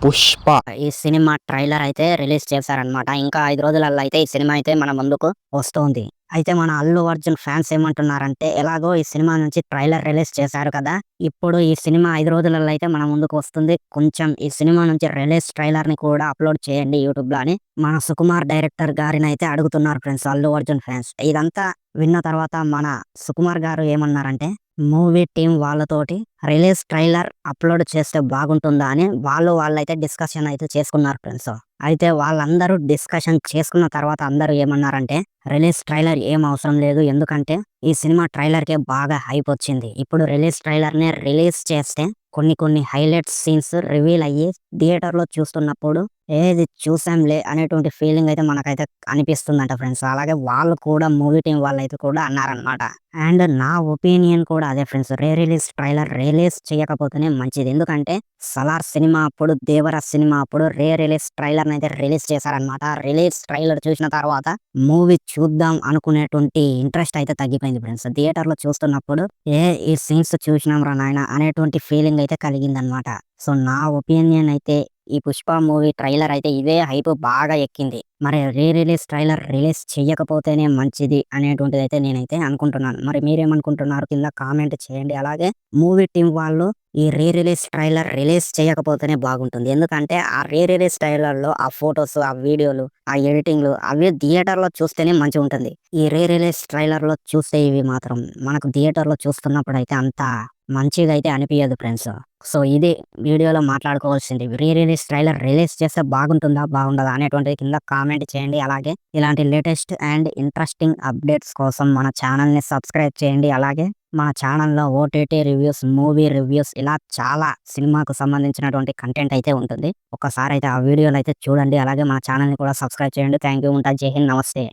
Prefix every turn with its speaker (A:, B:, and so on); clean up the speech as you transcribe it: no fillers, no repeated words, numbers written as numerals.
A: పుష్ప ఈ cinema trailer అయితే release చేశారనమాట. ఇంకా 5 రోజులల్లో అయితే ఈ సినిమా అయితే మన ముందుకు వస్తోంది. అయితే మన అల్లు అర్జున్ ఫ్యాన్స్ ఏమంటున్నారంటే, ఎలాగో ఈ సినిమా నుంచి ట్రైలర్ రిలీజ్ చేశారు కదా! ఇప్పుడు ఈ సినిమా 5 రోజులలో అయితే మన ముందుకు వస్తుంది. కొంచెం ఈ సినిమా నుంచి రిలీజ్ ట్రైలర్‌ని కూడా అప్‌లోడ్ చేయండి యూట్యూబ్‌లో అని మన సుకుమార్ డైరెక్టర్ గారినైతే అడుగుతున్నారు ఫ్రెండ్స్ అల్లు అర్జున్ ఫ్యాన్స్. ఇదంతా విన్న తర్వాత మన సుకుమార్ గారు ఏమన్నారంటే, మూవీ టీమ్ వాళ్ళతోటి రిలీజ్ ట్రైలర్ అప్‌లోడ్ చేస్తే బాగుంటుందా అని వాళ్ళైతే డిస్కషన్ అయితే చేసుకున్నారు ఫ్రెండ్స్. అయితే వాళ్ళందరూ డిస్కషన్ చేసుకున్న తర్వాత అందరూ ఏమన్నారంటే, రిలీజ్ ట్రైలర్ ఏం అవసరం లేదు. ఎందుకంటే ఈ సినిమా ట్రైలర్‌కే బాగా హైప్ వచ్చింది. ఇప్పుడు రిలీజ్ ట్రైలర్‌నే రిలీజ్ చేస్తే కొన్ని హైలైట్స్ సీన్స్ రివీల్ అయ్యి థియేటర్‌లో చూస్తున్నప్పుడు ఏది చూసాంలే అనేటువంటి ఫీలింగ్ అయితే మనకైతే అనిపిస్తుందంట ఫ్రెండ్స్. అలాగే వాళ్ళు కూడా మూవీ టీమ్ వాళ్ళైతే కూడా అన్నారనమాట. అండ్ నా ఒపీనియన్ కూడా అదే ఫ్రెండ్స్. రిలీజ్ ట్రైలర్ రిలీజ్ చేయకపోతేనే మంచిది. ఎందుకంటే 'సలార్' సినిమా అప్పుడు, 'దేవర' సినిమా అప్పుడు రిలీజ్ ట్రైలర్‌ని అయితే రిలీజ్ చేశారనమాట. రిలీజ్ ట్రైలర్ చూసిన తర్వాత మూవీ చూద్దాం అనుకునేటువంటి ఇంట్రెస్ట్ అయితే తగ్గిపోయింది ఫ్రెండ్స్. థియేటర్‌లో చూస్తున్నప్పుడు ఈ సీన్స్ చూసినాంరా నాయనా అనేటువంటి ఫీలింగ్ అయితే కలిగిందనమాట. సో, నా ఒపీనియన్ అయితే ఈ 'పుష్ప' మూవీ ట్రైలర్ అయితే ఇదే హైప్ బాగా ఎక్కింది. మరి రిలీజ్ ట్రైలర్ రిలీజ్ చెయ్యకపోతేనే మంచిది అనేటువంటిదైతే నేనైతే అనుకుంటున్నాను. మరి మీరేమనుకుంటున్నారు? కింద కామెంట్ చేయండి. అలాగే మూవీ టీమ్ వాళ్ళు ఈ రిలీజ్ ట్రైలర్ రిలీజ్ చేయకపోతేనే బాగుంటుంది. ఎందుకంటే ఆ రిలీజ్ ట్రైలర్‌లో ఆ ఫోటోస్, ఆ వీడియోలు, ఆ ఎడిటింగ్‌లు అవి థియేటర్‌లో చూస్తేనే మంచిగుంటుంది. ఈ రిలీజ్ ట్రైలర్‌లో చూస్తే ఇవి మాత్రం మనకు థియేటర్‌లో చూస్తున్నప్పుడైతే అంత మంచిగా అయితే అనిపియదు ఫ్రెండ్స్. సో, ఇది వీడియోలో మాట్లాడుకోవాల్సింది. రిలీజ్ ట్రైలర్ రిలీజ్ చేస్తే బాగుంటుందా? బాగుండదా? అనేటువంటిది కింద కామెంట్ చేయండి. అలాగే ఇలాంటి లేటెస్ట్ అండ్ ఇంట్రెస్టింగ్ అప్డేట్స్ కోసం మన ఛానల్‌ని సబ్స్క్రైబ్ చేయండి. అలాగే మన ఛానల్‌లో ఓటీటీ రివ్యూస్, మూవీ రివ్యూస్ ఇలా చాలా సినిమాకు సంబంధించినటువంటి కంటెంట్ అయితే ఉంటుంది. ఒక్కసారి అయితే ఆ వీడియోలైతే చూడండి. అలాగే మన ఛానల్‌ని కూడా సబ్స్క్రైబ్ చేయండి. Thank you. ఉంటా. జై హింద్. నమస్తే.